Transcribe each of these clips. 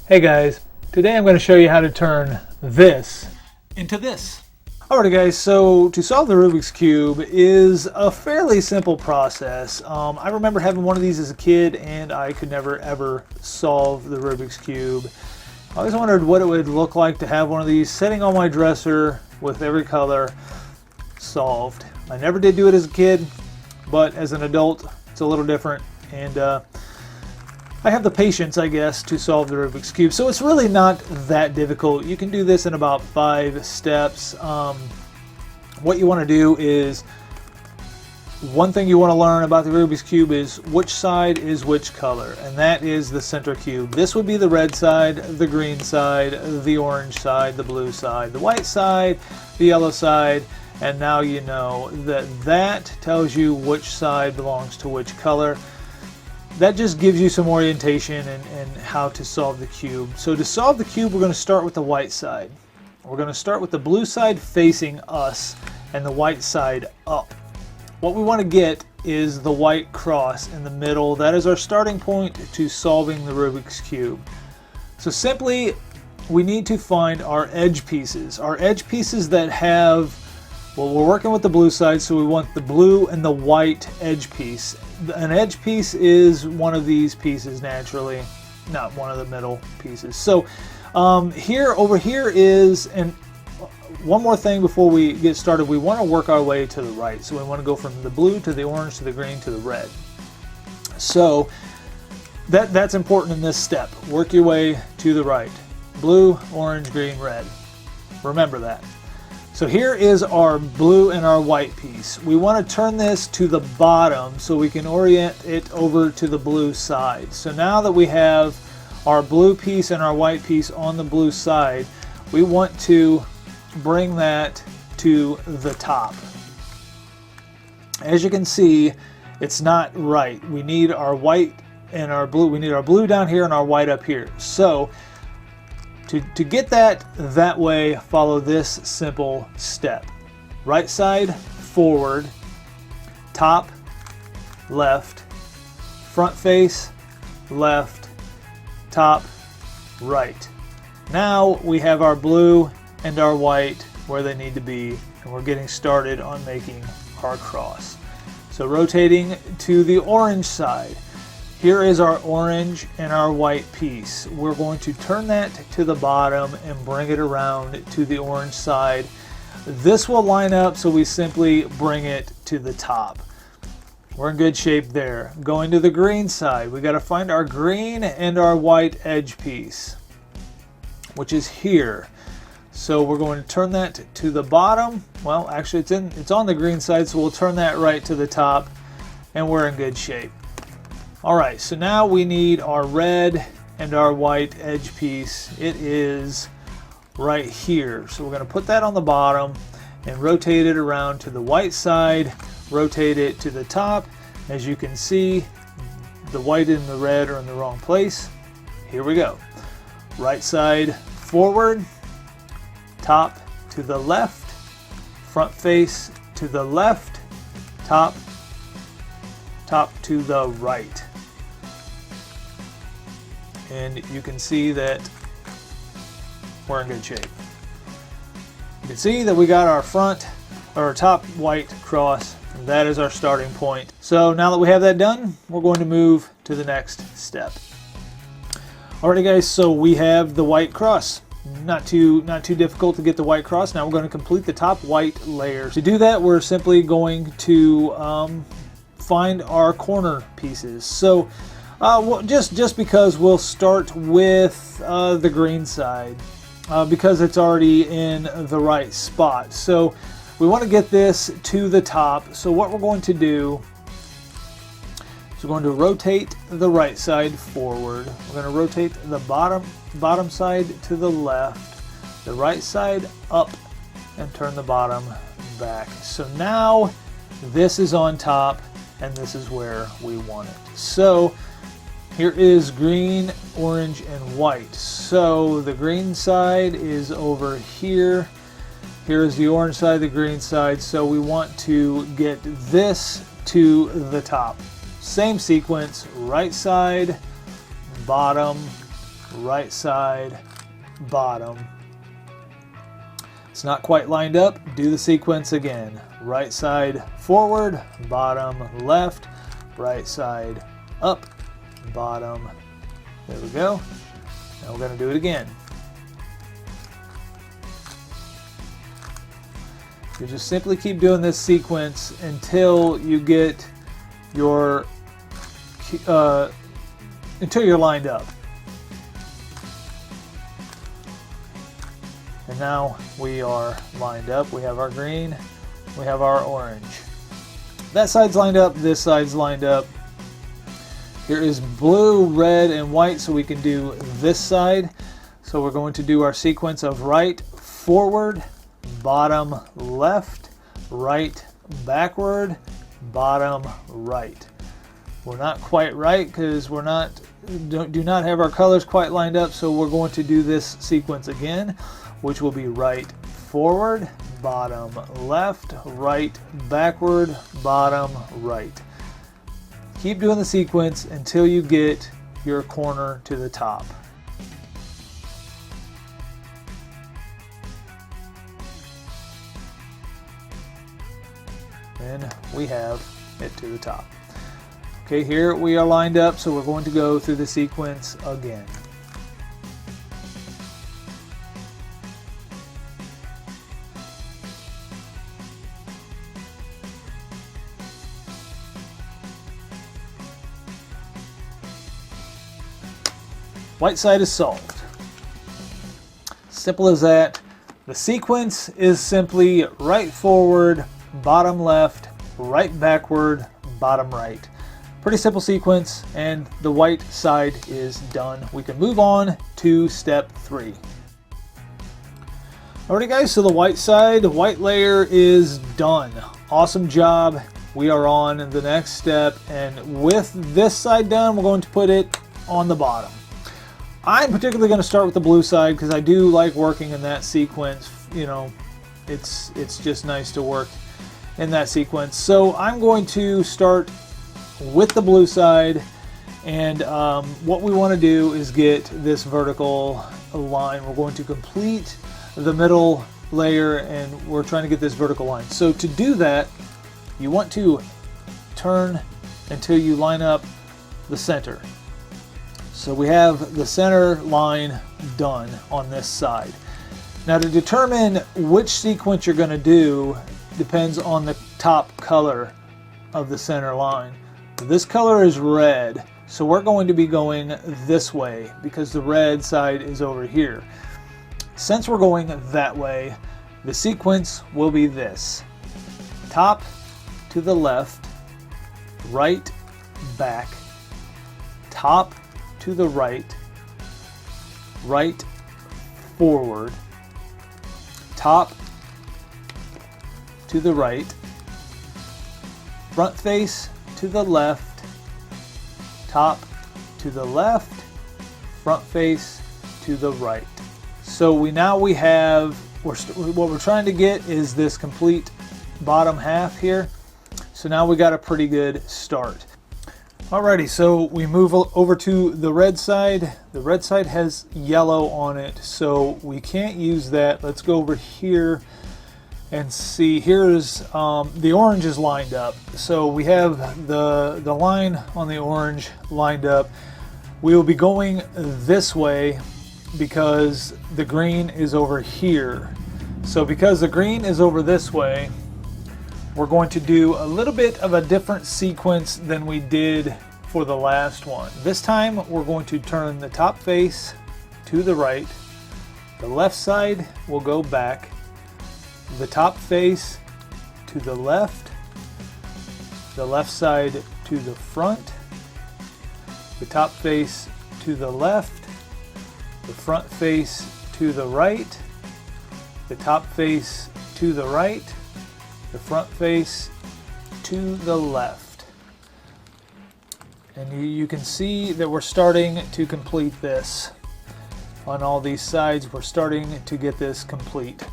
Hey guys, today I'm going to show you how to turn this into this. Alright guys, so to solve the Rubik's Cube is a fairly simple process. I remember having one of these as a kid and I could never ever solve the Rubik's Cube. I always wondered what it would look like to have one of these sitting on my dresser with every color solved. I never did do it as a kid, but as an adult it's a little different, and I have the patience, I guess, to solve the Rubik's Cube. So it's really not that difficult. You can do this in about 5 steps. What you want to do is, one thing you want to learn about the Rubik's Cube is which side is which color, and that is the center cube. This would be the red side, the green side, the orange side, the blue side, the white side, the yellow side, and now you know that that tells you which side belongs to which color. That just gives you some orientation and how to solve the cube. So to solve the cube, we're going to start with the white side. We're going to start with the blue side facing us and the white side up. What we want to get is the white cross in the middle. That is our starting point to solving the Rubik's Cube. So simply, we need to find our edge pieces. Our edge pieces that have, well, we're working with the blue side, so we want the blue and the white edge piece. An edge piece is one of these pieces naturally, not one of the middle pieces. So over here is, and one more thing before we get started, we want to work our way to the right. So we want to go from the blue to the orange to the green to the red. So that's important in this step. Work your way to the right. Blue, orange, green, red. Remember that. So here is our blue and our white piece. We want to turn this to the bottom so we can orient it over to the blue side. So now that we have our blue piece and our white piece on the blue side, we want to bring that to the top. As you can see, it's not right. We need our white and our blue. We need our blue down here and our white up here. So to get that way, follow this simple step. Right side forward, top, left, front face, left, top, right. Now we have our blue and our white where they need to be, and we're getting started on making our cross. So rotating to the orange side. Here is our orange and our white piece. We're going to turn that to the bottom and bring it around to the orange side. This will line up, so we simply bring it to the top. We're in good shape there. Going to the green side, we got to find our green and our white edge piece, which is here. So we're going to turn that to the bottom. Well, actually it's on the green side, so we'll turn that right to the top, and we're in good shape. Alright, so now we need our red and our white edge piece. It is right here. So we're going to put that on the bottom and rotate it around to the white side, rotate it to the top. As you can see, the white and the red are in the wrong place. Here we go. Right side forward, top to the left, front face to the left, top to the right. And you can see that we're in good shape. You can see that we got our front or our top white cross, and that is our starting point. So now that we have that done, we're going to move to the next step. Alrighty guys, so we have the white cross. Not too difficult to get the white cross. Now we're going to complete the top white layer. To do that, we're simply going to find our corner pieces. So just because we'll start with the green side because it's already in the right spot. So we want to get this to the top. So what we're going to do is we're going to rotate the right side forward. We're going to rotate the bottom side to the left, the right side up, and turn the bottom back. So now this is on top, and this is where we want it. So here is green, orange, and white. So the green side is over here. Here is the orange side, the green side. So we want to get this to the top. Same sequence, right side, bottom, right side, bottom. It's not quite lined up. Do the sequence again. Right side forward, bottom left, right side up, bottom. There we go. Now we're going to do it again. You just simply keep doing this sequence until you get your until you're lined up. And now we are lined up. We have our green, we have our orange. That side's lined up, this side's lined up. Here is blue, red, and white, so we can do this side. So we're going to do our sequence of right, forward, bottom, left, right, backward, bottom, right. We're not quite right because we're not do not have our colors quite lined up, so we're going to do this sequence again, which will be right, forward, bottom, left, right, backward, bottom, right. Keep doing the sequence until you get your corner to the top. And we have it to the top. Okay, here we are lined up, so we're going to go through the sequence again. White side is solved. Simple as that. The sequence is simply right forward, bottom left, right backward, bottom right. Pretty simple sequence, and the white side is done. We can move on to step 3. Alrighty guys, so the white side, the white layer is done. Awesome job. We are on the next step, and with this side done, we're going to put it on the bottom. I'm particularly going to start with the blue side because I do like working in that sequence. You know, it's just nice to work in that sequence. So I'm going to start with the blue side, and what we want to do is get this vertical line. We're going to complete the middle layer, and we're trying to get this vertical line. So to do that, you want to turn until you line up the center. So we have the center line done on this side. Now to determine which sequence you're going to do depends on the top color of the center line. This color is red, so we're going to be going this way because the red side is over here. Since we're going that way, the sequence will be this: top to the left, right, back, top to the right, right, forward, top to the right, front face to the left, top to the left, front face to the right. So we have, what we're trying to get is this complete bottom half here. So now we got a pretty good start. Alrighty, so we move over to the red side. The red side has yellow on it, so we can't use that. Let's go over here and see. Here's the orange is lined up. So we have the line on the orange lined up. We will be going this way because the green is over here. So because the green is over this way, we're going to do a little bit of a different sequence than we did for the last one. This time we're going to turn the top face to the right, the left side will go back, the top face to the left side to the front, the top face to the left, the front face to the right, the top face to the right, the front face to the left. And you can see that we're starting to complete this. On all these sides, we're starting to get this complete.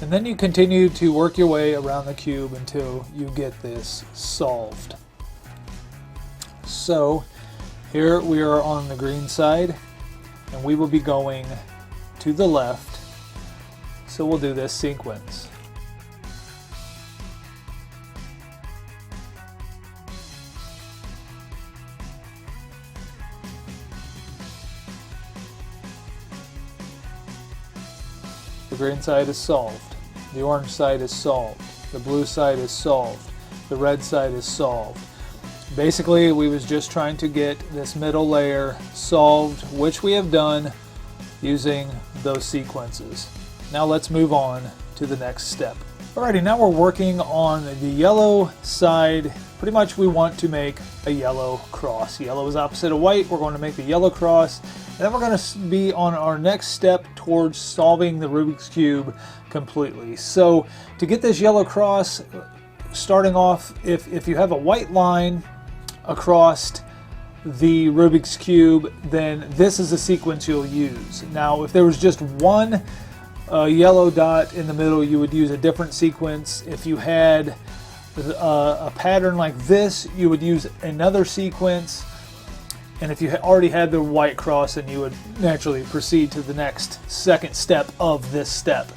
And then you continue to work your way around the cube until you get this solved. So here we are on the green side. and we will be going to the left. So we'll do this sequence. The green side is solved. The orange side is solved. The blue side is solved. The red side is solved. Basically, we was just trying to get this middle layer solved, which we have done using those sequences. Now let's move on to the next step. Alrighty, now we're working on the yellow side. Pretty much we want to make a yellow cross. Yellow is opposite of white. We're going to make the yellow cross. And then we're going to be on our next step towards solving the Rubik's Cube completely. So to get this yellow cross, starting off, if you have a white line across the Rubik's Cube, then this is the sequence you'll use. Now, if there was just one yellow dot in the middle, you would use a different sequence. If you had a pattern like this, you would use another sequence. And if you already had the white cross, then you would naturally proceed to the next second step of this step.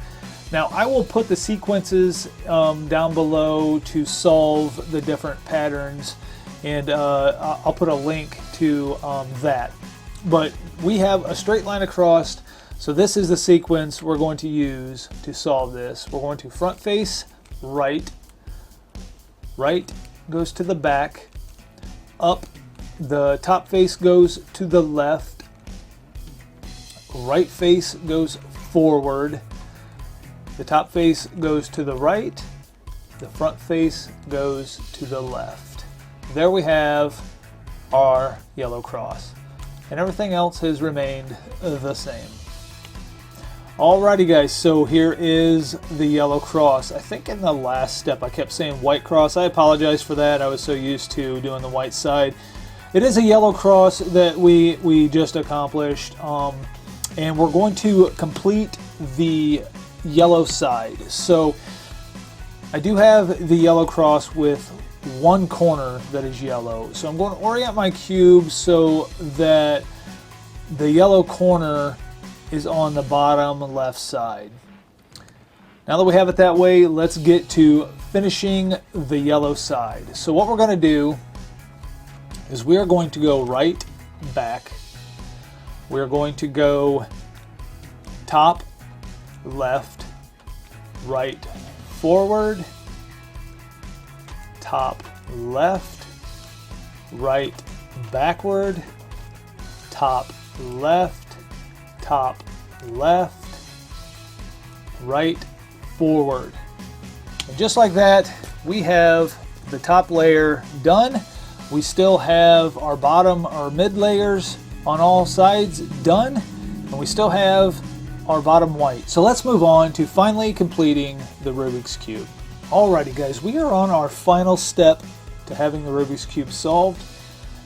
Now, I will put the sequences down below to solve the different patterns, and I'll put a link to that. But we have a straight line across, so this is the sequence we're going to use to solve this. We're going to front face right, right goes to the back, up, the top face goes to the left, right face goes forward, the top face goes to the right, the front face goes to the left. There we have our yellow cross, and everything else has remained the same. Alrighty guys, so here is the yellow cross. I think in the last step I kept saying white cross. I apologize for that. I was so used to doing the white side. It is a yellow cross that we just accomplished, and we're going to complete the yellow side. So I do have the yellow cross with one corner that is yellow. So I'm going to orient my cube so that the yellow corner is on the bottom left side. Now that we have it that way, let's get to finishing the yellow side. So what we're going to do is we are going to go right, back. We're going to go top, left, right, forward, top, left, right, backward, top, left, top, left, right, forward. And just like that, we have the top layer done. We still have our bottom or mid layers on all sides done, and we still have our bottom white. So let's move on to finally completing the Rubik's Cube. Alrighty guys, we are on our final step to having the Rubik's Cube solved.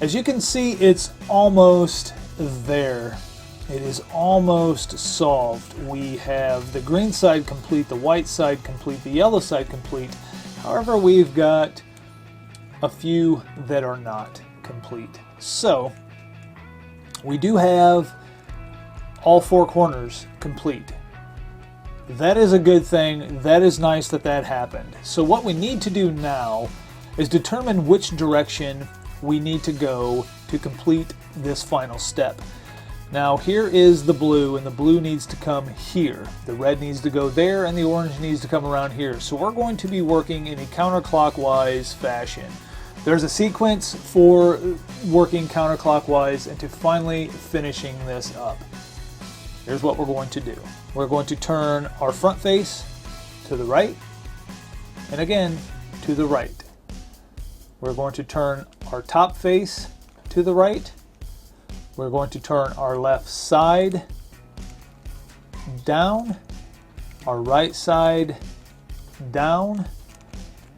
As you can see, it's almost there. It is almost solved. We have the green side complete, the white side complete, the yellow side complete. However, we've got a few that are not complete. So we do have all four corners complete. That is a good thing. That is nice that that happened. So what we need to do now is determine which direction we need to go to complete this final step. Now here is the blue, and the blue needs to come here. The red needs to go there, and the orange needs to come around here. So we're going to be working in a counterclockwise fashion. There's a sequence for working counterclockwise and to finally finishing this up. Here's what we're going to do. We're going to turn our front face to the right, and again to the right. We're going to turn our top face to the right. We're going to turn our left side down, our right side down,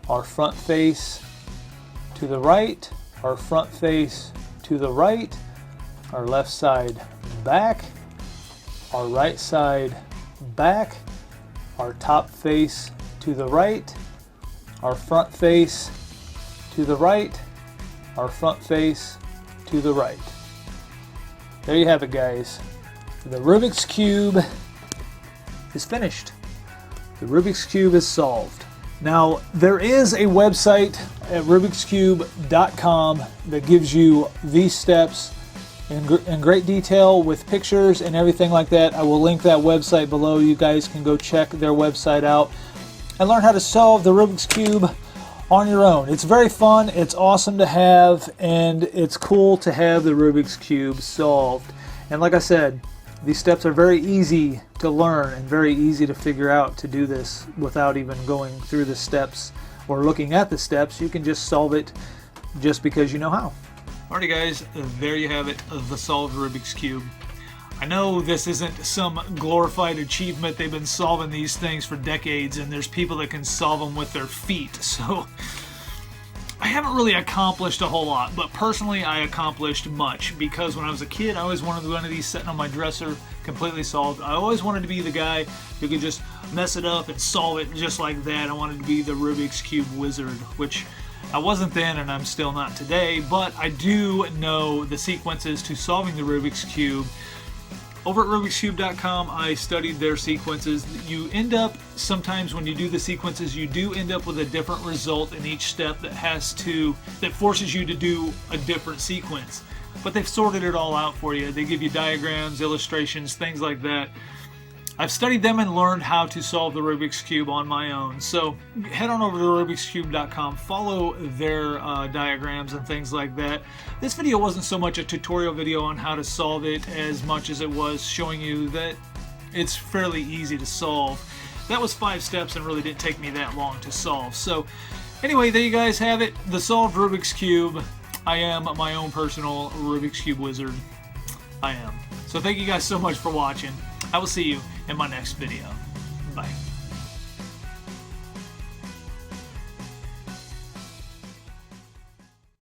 our front face to the right, our front face to the right, our left side back, our right side back, our top face to the right, our front face to the right, our front face to the right. There you have it, guys. The Rubik's Cube is finished. The Rubik's Cube is solved. Now, there is a website at rubikscube.com that gives you these steps in great detail with pictures and everything like that. I will link that website below. You guys can go check their website out and learn how to solve the Rubik's Cube on your own. It's very fun, it's awesome to have, and it's cool to have the Rubik's Cube solved. And like I said, these steps are very easy to learn and very easy to figure out to do this without even going through the steps or looking at the steps. You can just solve it just because you know how. Alrighty guys, there you have it, the solved Rubik's Cube. I know this isn't some glorified achievement. They've been solving these things for decades, and there's people that can solve them with their feet. So I haven't really accomplished a whole lot, but personally I accomplished much because when I was a kid I always wanted one of these sitting on my dresser completely solved. I always wanted to be the guy who could just mess it up and solve it just like that. I wanted to be the Rubik's Cube wizard, which I wasn't then and I'm still not today, but I do know the sequences to solving the Rubik's Cube. Over at rubikscube.com, I studied their sequences. You end up, sometimes when you do the sequences, you do end up with a different result in each step that forces you to do a different sequence. But they've sorted it all out for you. They give you diagrams, illustrations, things like that. I've studied them and learned how to solve the Rubik's Cube on my own. So head on over to rubikscube.com, follow their diagrams and things like that. This video wasn't so much a tutorial video on how to solve it as much as it was showing you that it's fairly easy to solve. That was 5 steps and really didn't take me that long to solve. So anyway, there you guys have it, the solved Rubik's Cube. I am my own personal Rubik's Cube wizard. I am. So thank you guys so much for watching. I will see you in my next video.